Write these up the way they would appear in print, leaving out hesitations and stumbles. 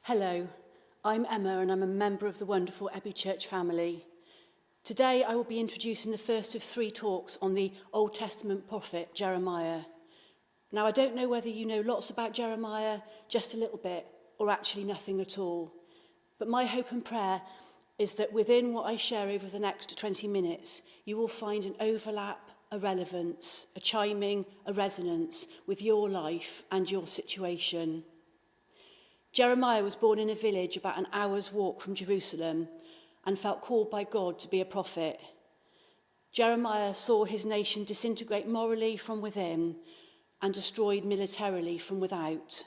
Hello, I'm Emma and I'm a member of the wonderful Abbey Church family. Today I will be introducing the first of 3 talks on the Old Testament prophet Jeremiah. Now I don't know whether you know lots about Jeremiah, just a little bit, or actually nothing at all. But my hope and prayer is that within what I share over the next 20 minutes, you will find an overlap, a relevance, a chiming, a resonance with your life and your situation. Jeremiah was born in a village about an hour's walk from Jerusalem and felt called by God to be a prophet. Jeremiah saw his nation disintegrate morally from within and destroyed militarily from without.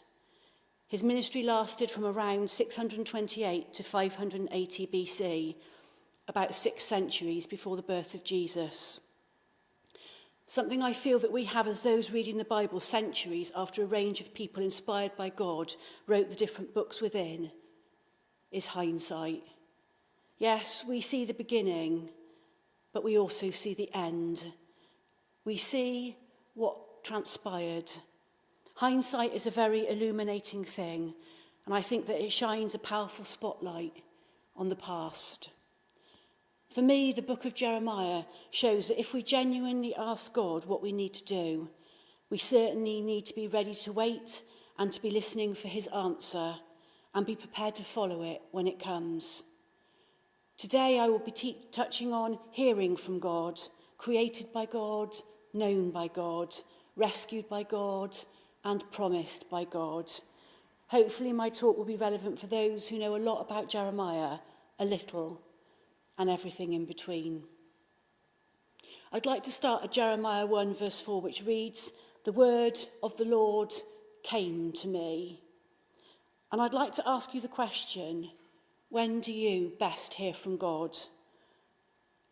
His ministry lasted from around 628 to 580 BC, about 6 centuries before the birth of Jesus. Something I feel that we have as those reading the Bible centuries after a range of people inspired by God wrote the different books within is hindsight. Yes, we see the beginning, but we also see the end. We see what transpired. Hindsight is a very illuminating thing, and I think that it shines a powerful spotlight on the past. For me, the book of Jeremiah shows that if we genuinely ask God what we need to do, we certainly need to be ready to wait and to be listening for his answer and be prepared to follow it when it comes. Today I will be touching on hearing from God, created by God, known by God, rescued by God, and promised by God. Hopefully my talk will be relevant for those who know a lot about Jeremiah, a little, and everything in between. I'd like to start at Jeremiah 1 verse 4, which reads, "The word of the Lord came to me." And I'd like to ask you the question, when do you best hear from God?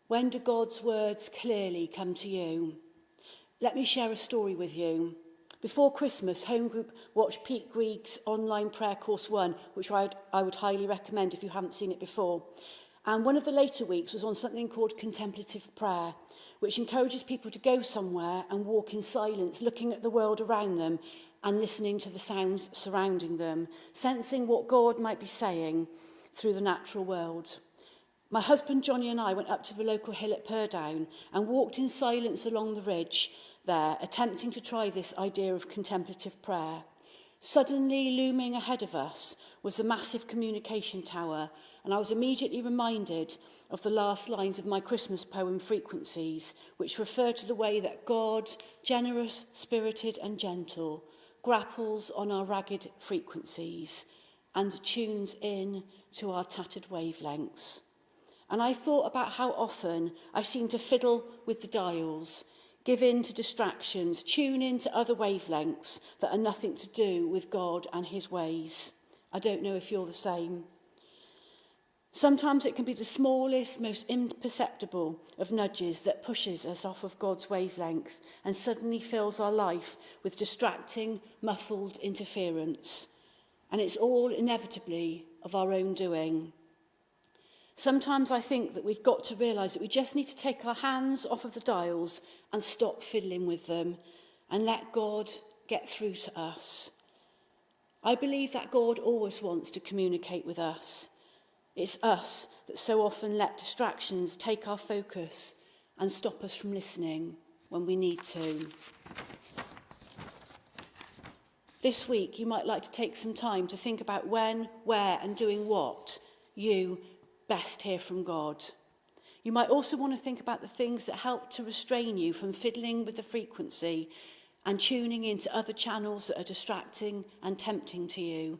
When do God's words clearly come to you? Let me share a story with you. Before Christmas, Home Group watched Pete Greig's online prayer course 1, which I would highly recommend if you haven't seen it before. And one of the later weeks was on something called contemplative prayer, which encourages people to go somewhere and walk in silence, looking at the world around them and listening to the sounds surrounding them, sensing what God might be saying through the natural world. My husband Johnny and I went up to the local hill at Purdown and walked in silence along the ridge there, attempting to try this idea of contemplative prayer. Suddenly looming ahead of us was the massive communication tower, and I was immediately reminded of the last lines of my Christmas poem Frequencies, which refer to the way that God, generous, spirited and gentle, grapples on our ragged frequencies and tunes in to our tattered wavelengths. And I thought about how often I seem to fiddle with the dials, give in to distractions, tune into other wavelengths that are nothing to do with God and his ways. I don't know if you're the same. Sometimes it can be the smallest, most imperceptible of nudges that pushes us off of God's wavelength and suddenly fills our life with distracting, muffled interference. And it's all inevitably of our own doing. Sometimes I think that we've got to realise that we just need to take our hands off of the dials and stop fiddling with them and let God get through to us. I believe that God always wants to communicate with us. It's us that so often let distractions take our focus and stop us from listening when we need to. This week, you might like to take some time to think about when, where, and doing what you best hear from God. You might also want to think about the things that help to restrain you from fiddling with the frequency and tuning into other channels that are distracting and tempting to you,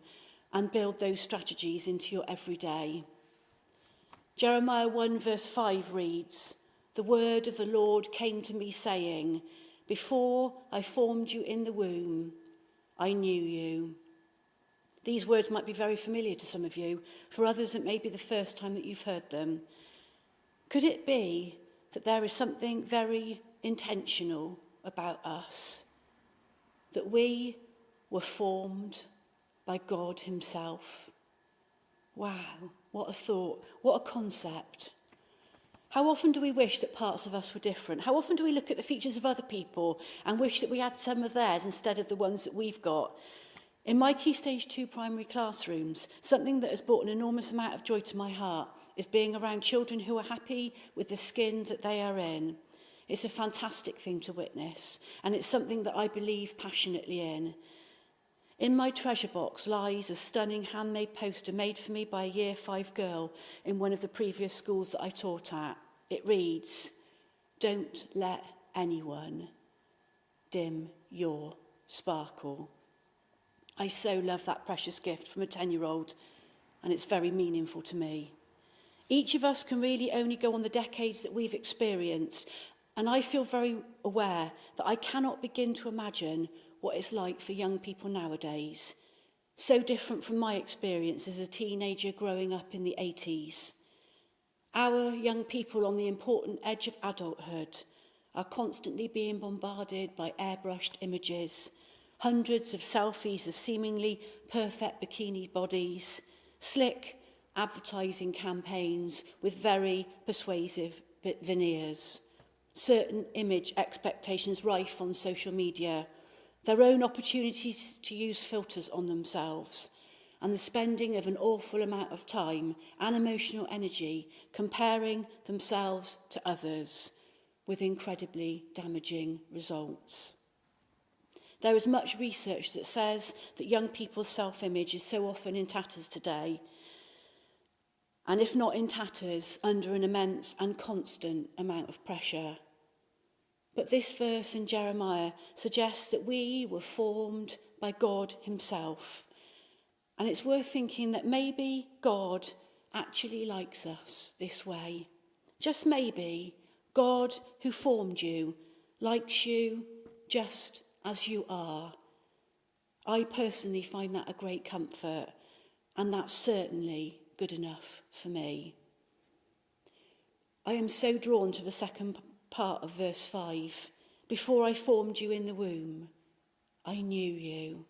and build those strategies into your everyday. Jeremiah 1 verse 5 reads, "The word of the Lord came to me saying, before I formed you in the womb, I knew you." These words might be very familiar to some of you. For others, it may be the first time that you've heard them. Could it be that there is something very intentional about us? That we were formed by God himself? Wow, what a thought, what a concept. How often do we wish that parts of us were different? How often do we look at the features of other people and wish that we had some of theirs instead of the ones that we've got? In my Key Stage 2 primary classrooms, something that has brought an enormous amount of joy to my heart is being around children who are happy with the skin that they are in. It's a fantastic thing to witness, and it's something that I believe passionately in. In my treasure box lies a stunning handmade poster made for me by a Year 5 girl in one of the previous schools that I taught at. It reads, "Don't let anyone dim your sparkle." I so love that precious gift from a 10-year-old, and it's very meaningful to me. Each of us can really only go on the decades that we've experienced, and I feel very aware that I cannot begin to imagine what it's like for young people nowadays. So different from my experience as a teenager growing up in the 80s. Our young people on the important edge of adulthood are constantly being bombarded by airbrushed images, hundreds of selfies of seemingly perfect bikini bodies, slick advertising campaigns with very persuasive veneers, certain image expectations rife on social media, their own opportunities to use filters on themselves, and the spending of an awful amount of time and emotional energy comparing themselves to others with incredibly damaging results. There is much research that says that young people's self-image is so often in tatters today, and if not in tatters, under an immense and constant amount of pressure. But this verse in Jeremiah suggests that we were formed by God himself, and it's worth thinking that maybe God actually likes us this way. Just maybe God who formed you likes you just as you are. I personally find that a great comfort, and that's certainly good enough for me. I am so drawn to the second part of verse 5. Before I formed you in the womb, I knew you.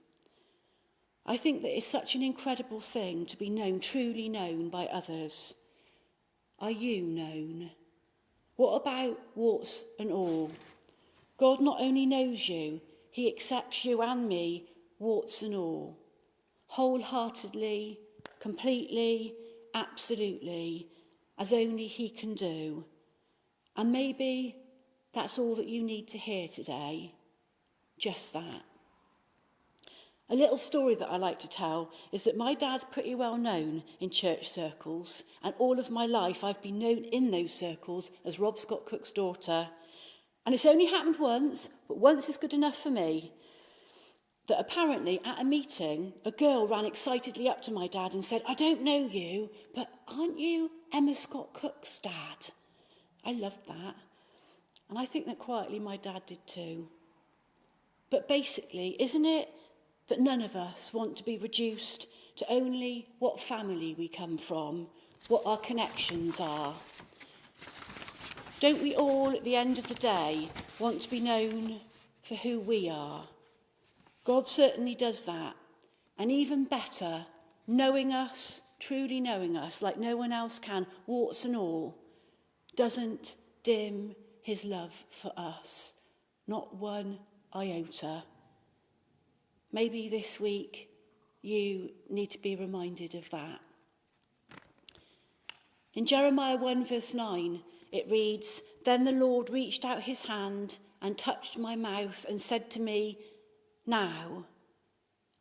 I think that it's such an incredible thing to be known, truly known by others. Are you known? What about warts and all? God not only knows you, he accepts you and me, warts and all, wholeheartedly, completely, absolutely, as only he can do. And maybe that's all that you need to hear today, just that. A little story that I like to tell is that my dad's pretty well known in church circles, and all of my life I've been known in those circles as Rob Scott Cook's daughter. And it's only happened once, but once is good enough for me, that apparently at a meeting, a girl ran excitedly up to my dad and said, "I don't know you, but aren't you Emma Scott Cook's dad?" I loved that. And I think that quietly my dad did too. But basically, isn't it that none of us want to be reduced to only what family we come from, what our connections are? Don't we all, at the end of the day, want to be known for who we are? God certainly does that. And even better, knowing us, truly knowing us, like no one else can, warts and all, doesn't dim his love for us, not one iota. Maybe this week you need to be reminded of that. In Jeremiah 1 verse 9, it reads, "Then the Lord reached out his hand and touched my mouth and said to me, 'Now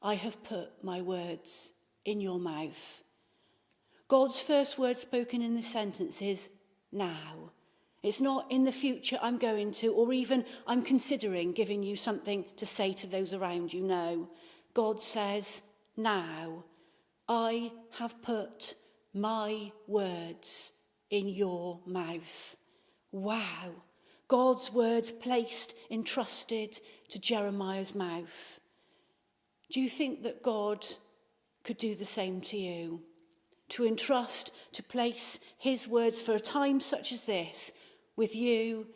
I have put my words in your mouth.'" God's first word spoken in this sentence is now. It's not in the future I'm going to, or even I'm considering giving you something to say to those around you. No. God says, now I have put my words in your mouth. Wow. God's words placed, entrusted to Jeremiah's mouth. Do you think that God could do the same to you? To entrust, to place his words for a time such as this with you,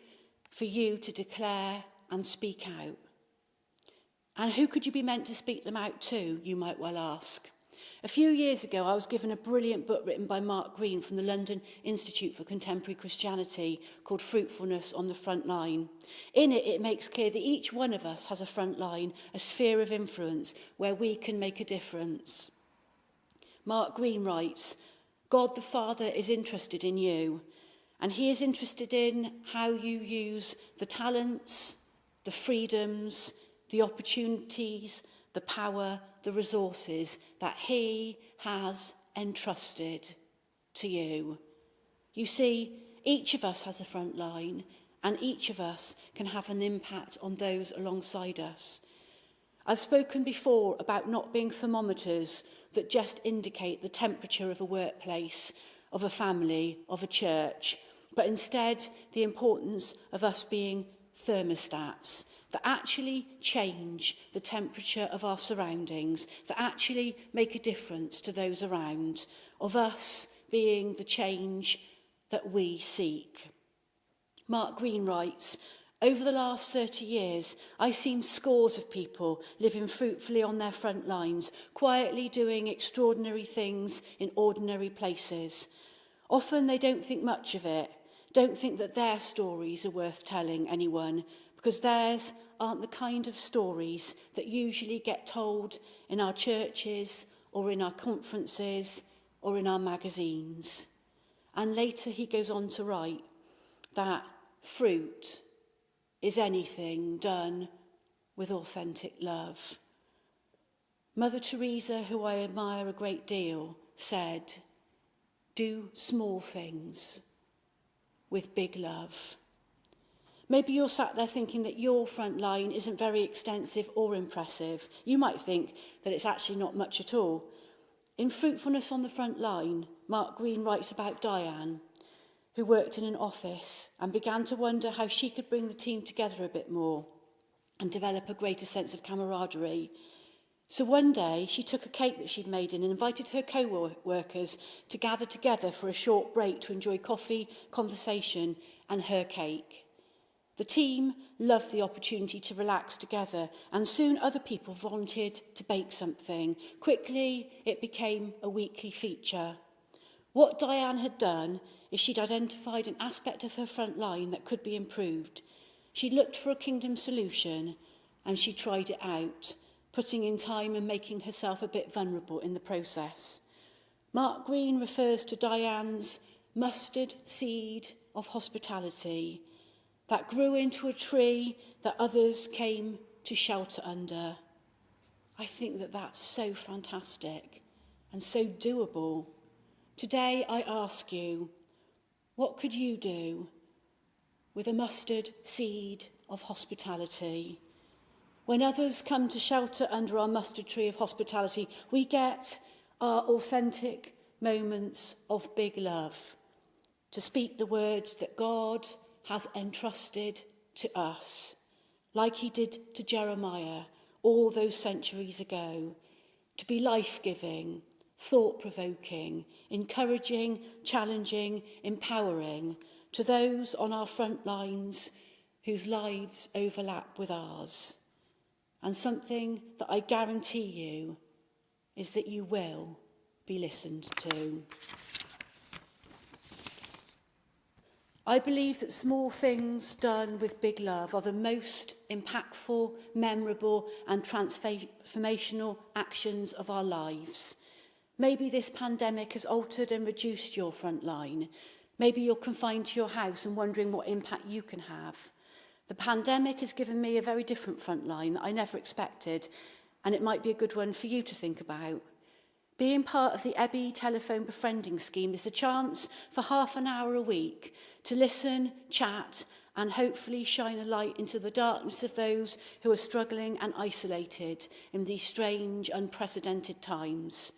for you to declare and speak out. And who could you be meant to speak them out to, you might well ask? A few years ago, I was given a brilliant book written by Mark Green from the London Institute for Contemporary Christianity called Fruitfulness on the Front Line. In it, it makes clear that each one of us has a front line, a sphere of influence where we can make a difference. Mark Green writes, God the Father is interested in you, and he is interested in how you use the talents, the freedoms, the opportunities, the power, the resources that he has entrusted to you. You see, each of us has a front line, and each of us can have an impact on those alongside us. I've spoken before about not being thermometers that just indicate the temperature of a workplace, of a family, of a church, but instead the importance of us being thermostats that actually change the temperature of our surroundings, that actually make a difference to those around, of us being the change that we seek. Mark Green writes, over the last 30 years, I've seen scores of people living fruitfully on their front lines, quietly doing extraordinary things in ordinary places. Often they don't think much of it, don't think that their stories are worth telling anyone, because theirs aren't the kind of stories that usually get told in our churches or in our conferences or in our magazines. And later he goes on to write that fruit is anything done with authentic love. Mother Teresa, who I admire a great deal, said, do small things with big love. Maybe you're sat there thinking that your front line isn't very extensive or impressive. You might think that it's actually not much at all. In Fruitfulness on the Front Line, Mark Green writes about Diane, who worked in an office and began to wonder how she could bring the team together a bit more and develop a greater sense of camaraderie. So one day she took a cake that she'd made and invited her co-workers to gather together for a short break to enjoy coffee, conversation and her cake. The team loved the opportunity to relax together, and soon other people volunteered to bake something. Quickly, it became a weekly feature. What Diane had done is she'd identified an aspect of her front line that could be improved. She looked for a kingdom solution, and she tried it out, putting in time and making herself a bit vulnerable in the process. Mark Green refers to Diane's mustard seed of hospitality that grew into a tree that others came to shelter under. I think that that's so fantastic and so doable. Today I ask you, what could you do with a mustard seed of hospitality? When others come to shelter under our mustard tree of hospitality, we get our authentic moments of big love, to speak the words that God has entrusted to us, like he did to Jeremiah all those centuries ago, to be life-giving, thought-provoking, encouraging, challenging, empowering to those on our front lines whose lives overlap with ours. And something that I guarantee you is that you will be listened to. I believe that small things done with big love are the most impactful, memorable and transformational actions of our lives. Maybe this pandemic has altered and reduced your front line. Maybe you're confined to your house and wondering what impact you can have. The pandemic has given me a very different front line that I never expected, and it might be a good one for you to think about. Being part of the EBI telephone befriending scheme is a chance for half an hour a week to listen, chat, and hopefully shine a light into the darkness of those who are struggling and isolated in these strange, unprecedented times.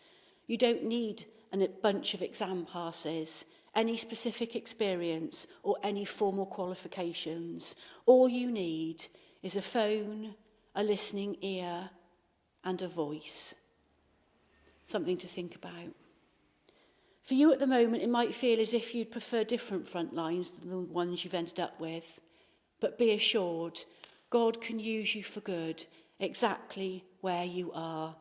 You don't need a bunch of exam passes, any specific experience, or any formal qualifications. All you need is a phone, a listening ear, and a voice. Something to think about. For you at the moment, it might feel as if you'd prefer different front lines than the ones you've ended up with. But be assured, God can use you for good exactly where you are.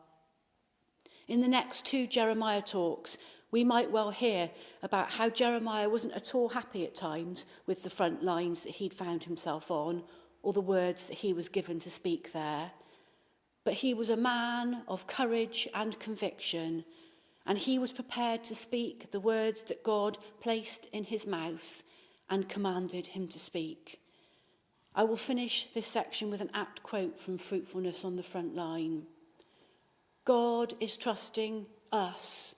In the next 2 Jeremiah talks, we might well hear about how Jeremiah wasn't at all happy at times with the front lines that he'd found himself on, or the words that he was given to speak there. But he was a man of courage and conviction, and he was prepared to speak the words that God placed in his mouth and commanded him to speak. I will finish this section with an apt quote from Fruitfulness on the Front Line. God is trusting us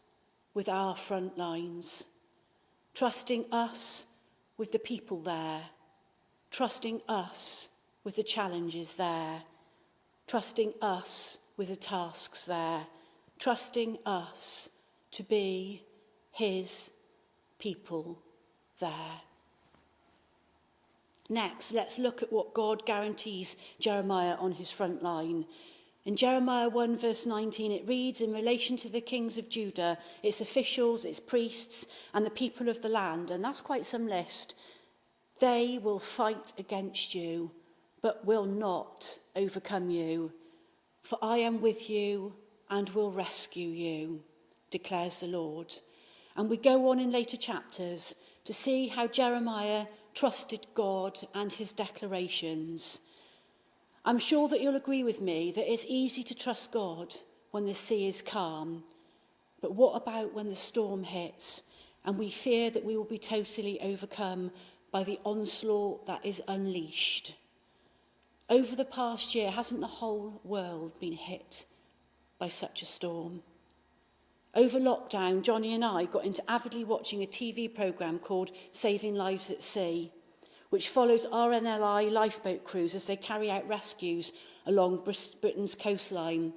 with our front lines, trusting us with the people there, trusting us with the challenges there, trusting us with the tasks there, trusting us to be his people there. Next, let's look at what God guarantees Jeremiah on his front line. In Jeremiah 1 verse 19, it reads, in relation to the kings of Judah, its officials, its priests, and the people of the land, and that's quite some list, they will fight against you, but will not overcome you. For I am with you and will rescue you, declares the Lord. And we go on in later chapters to see how Jeremiah trusted God and his declarations. I'm sure that you'll agree with me that it's easy to trust God when the sea is calm. But what about when the storm hits and we fear that we will be totally overcome by the onslaught that is unleashed? Over the past year, hasn't the whole world been hit by such a storm? Over lockdown, Johnny and I got into avidly watching a TV programme called Saving Lives at Sea, which follows RNLI lifeboat crews as they carry out rescues along Britain's coastline.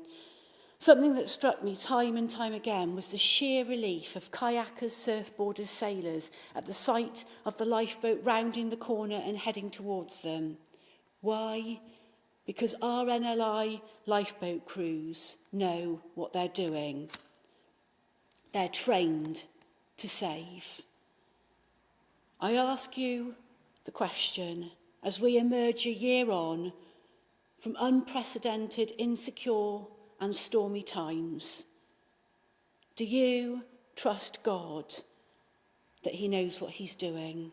Something that struck me time and time again was the sheer relief of kayakers, surfboarders, sailors at the sight of the lifeboat rounding the corner and heading towards them. Why? Because RNLI lifeboat crews know what they're doing. They're trained to save. I ask you the question, as we emerge a year on from unprecedented, insecure and stormy times, do you trust God that he knows what he's doing?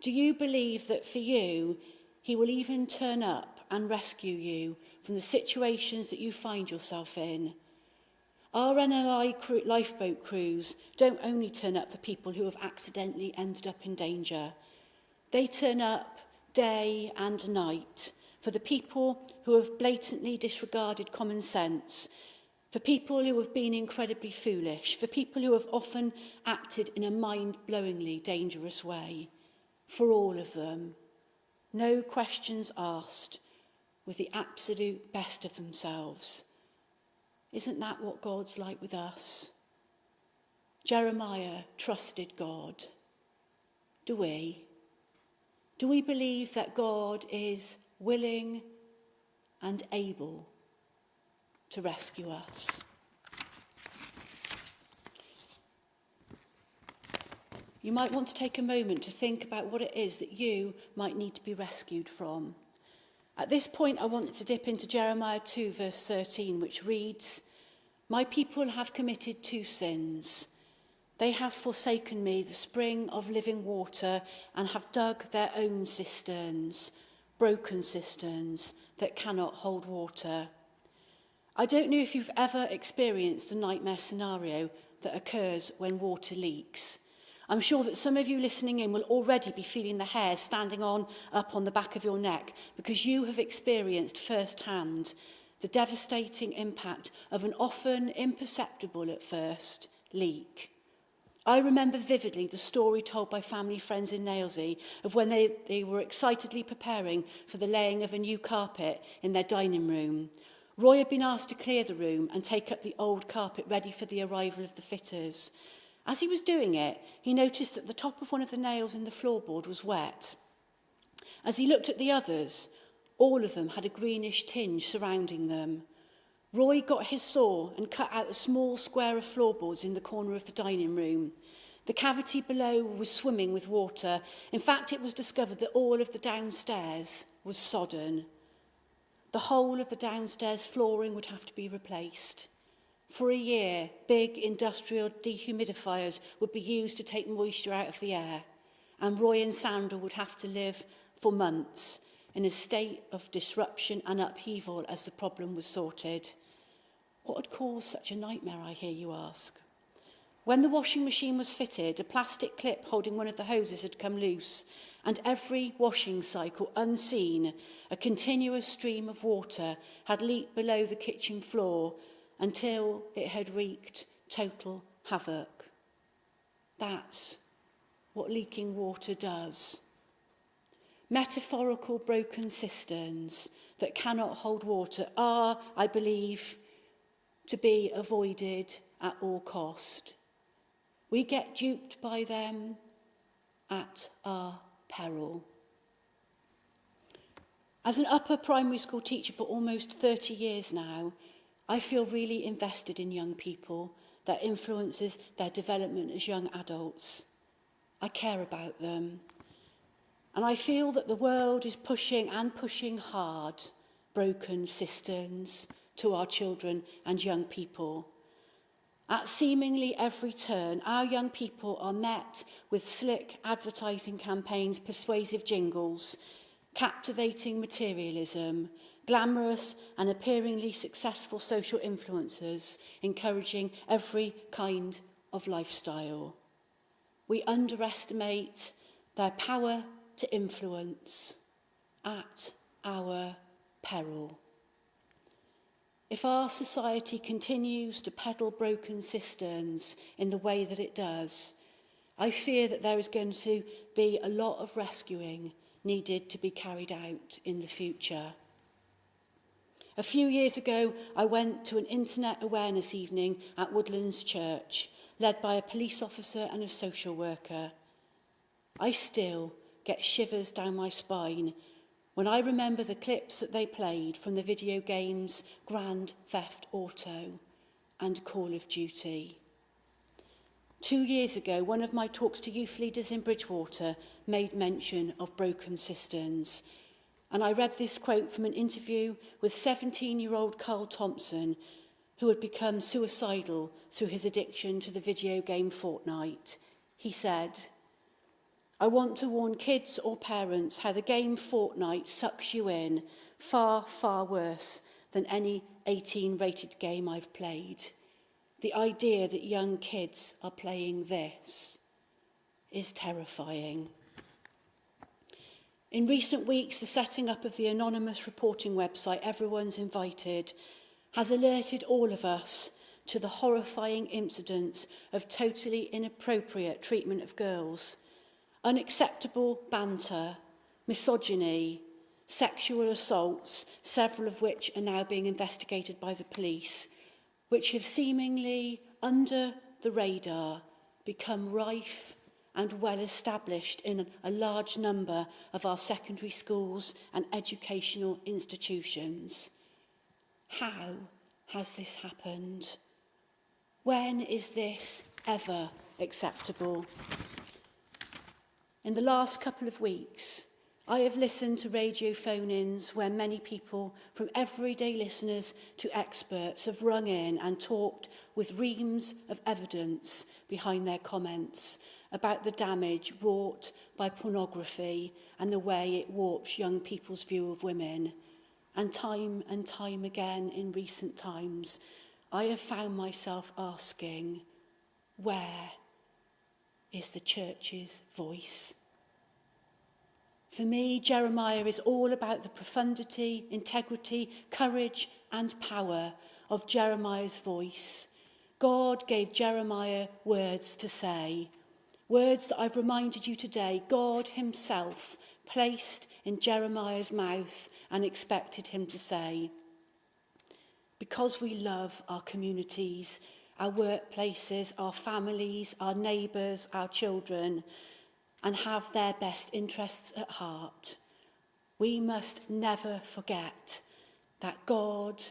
Do you believe that for you, he will even turn up and rescue you from the situations that you find yourself in? RNLI lifeboat crews don't only turn up for people who have accidentally ended up in danger. They turn up day and night for the people who have blatantly disregarded common sense, for people who have been incredibly foolish, for people who have often acted in a mind-blowingly dangerous way. For all of them, no questions asked, with the absolute best of themselves. Isn't that what God's like with us? Jeremiah trusted God. Do we? Do we believe that God is willing and able to rescue us? You might want to take a moment to think about what it is that you might need to be rescued from. At this point, I want to dip into Jeremiah 2, verse 13, which reads, "My people have committed 2 sins. They have forsaken me, the spring of living water, and have dug their own cisterns, broken cisterns that cannot hold water." I don't know if you've ever experienced a nightmare scenario that occurs when water leaks. I'm sure that some of you listening in will already be feeling the hair standing up on the back of your neck because you have experienced firsthand the devastating impact of an often imperceptible at first leak. I remember vividly the story told by family friends in Nailsea of when they were excitedly preparing for the laying of a new carpet in their dining room. Roy had been asked to clear the room and take up the old carpet ready for the arrival of the fitters. As he was doing it, he noticed that the top of one of the nails in the floorboard was wet. As he looked at the others, all of them had a greenish tinge surrounding them. Roy got his saw and cut out a small square of floorboards in the corner of the dining room. The cavity below was swimming with water. In fact, it was discovered that all of the downstairs was sodden. The whole of the downstairs flooring would have to be replaced. For a year, big industrial dehumidifiers would be used to take moisture out of the air, and Roy and Sandra would have to live for months in a state of disruption and upheaval as the problem was sorted. What had caused such a nightmare, I hear you ask? When the washing machine was fitted, a plastic clip holding one of the hoses had come loose, and every washing cycle, unseen, a continuous stream of water had leaked below the kitchen floor until it had wreaked total havoc. That's what leaking water does. Metaphorical broken cisterns that cannot hold water are, I believe, to be avoided at all cost. We get duped by them at our peril. As an upper primary school teacher for almost 30 years now, I feel really invested in young people that influences their development as young adults. I care about them. And I feel that the world is pushing hard broken cisterns to our children and young people. At seemingly every turn, our young people are met with slick advertising campaigns, persuasive jingles, captivating materialism, glamorous and appearingly successful social influencers, encouraging every kind of lifestyle. We underestimate their power to influence at our peril. If our society continues to peddle broken cisterns in the way that it does, I fear that there is going to be a lot of rescuing needed to be carried out in the future. A few years ago, I went to an internet awareness evening at Woodlands Church, led by a police officer and a social worker. I still get shivers down my spine when I remember the clips that they played from the video games Grand Theft Auto and Call of Duty. 2 years ago, one of my talks to youth leaders in Bridgwater made mention of broken cisterns, and I read this quote from an interview with 17-year-old Carl Thompson, who had become suicidal through his addiction to the video game Fortnite. He said, "I want to warn kids or parents how the game Fortnite sucks you in far, far worse than any 18-rated game I've played. The idea that young kids are playing this is terrifying." In recent weeks, the setting up of the anonymous reporting website Everyone's Invited has alerted all of us to the horrifying incidents of totally inappropriate treatment of girls, unacceptable banter, misogyny, sexual assaults, several of which are now being investigated by the police, which have seemingly, under the radar, become rife and well established in a large number of our secondary schools and educational institutions. How has this happened? When is this ever acceptable? In the last couple of weeks, I have listened to radio phone-ins where many people, from everyday listeners to experts, have rung in and talked with reams of evidence behind their comments about the damage wrought by pornography and the way it warps young people's view of women. And time again in recent times, I have found myself asking, where is the church's voice? For me, Jeremiah is all about the profundity, integrity, courage, and power of Jeremiah's voice. God gave Jeremiah words to say, words that I've reminded you today, God himself placed in Jeremiah's mouth and expected him to say. Because we love our communities, our workplaces, our families, our neighbours, our children, and have their best interests at heart, we must never forget that God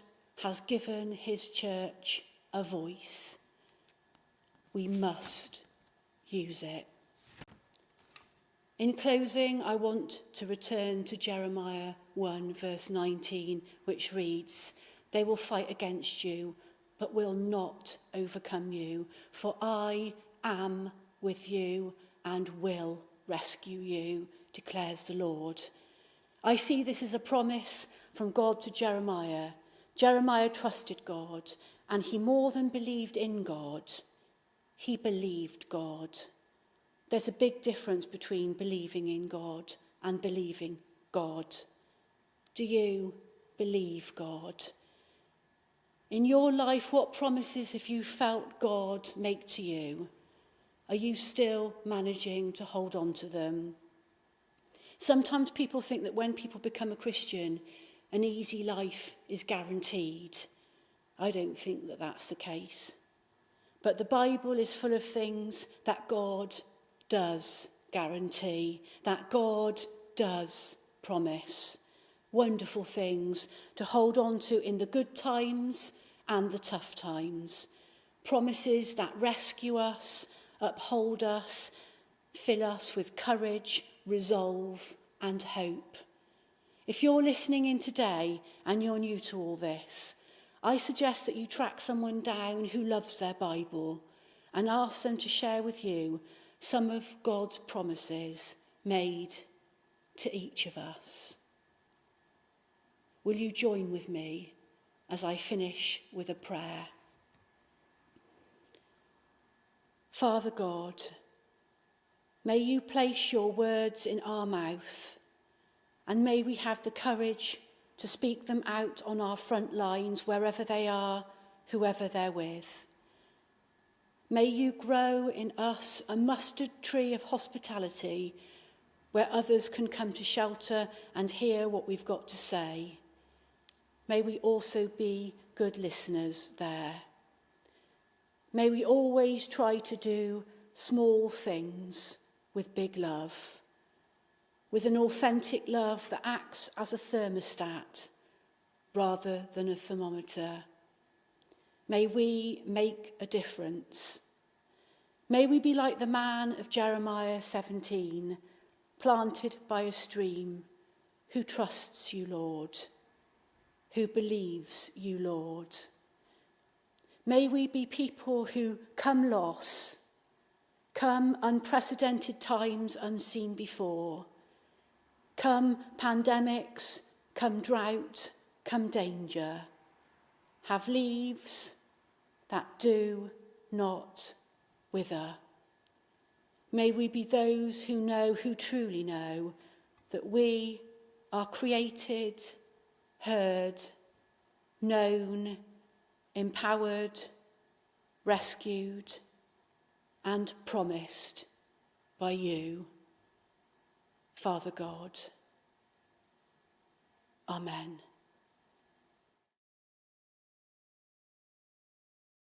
has given his church a voice. We must use it. In closing, I want to return to Jeremiah 1 verse 19, which reads, "They will fight against you, but will not overcome you. For I am with you and will rescue you, declares the Lord. I see this as a promise from God to Jeremiah. Jeremiah trusted God, and he more than believed in God. He believed God. There's a big difference between believing in God and believing God. Do you believe God? In your life, what promises have you felt God make to you? Are you still managing to hold on to them? Sometimes people think that when people become a Christian, an easy life is guaranteed. I don't think that that's the case. But the Bible is full of things that God does guarantee, that God does promise. Wonderful things to hold on to in the good times and the tough times. Promises that rescue us, uphold us, fill us with courage, resolve and hope. If you're listening in today and you're new to all this, I suggest that you track someone down who loves their Bible and ask them to share with you some of God's promises made to each of us. Will you join with me as I finish with a prayer? Father God, may you place your words in our mouth, and may we have the courage to speak them out on our front lines, wherever they are, whoever they're with. May you grow in us a mustard tree of hospitality, where others can come to shelter and hear what we've got to say. May we also be good listeners there. May we always try to do small things with big love, with an authentic love that acts as a thermostat rather than a thermometer. May we make a difference. May we be like the man of Jeremiah 17, planted by a stream, who trusts you, Lord, who believes you, Lord. May we be people who come loss, come unprecedented times unseen before, come pandemics, come drought, come danger, have leaves that do not wither. May we be those who truly know, that we are created, heard, known, empowered, rescued, and promised by you, Father God. Amen.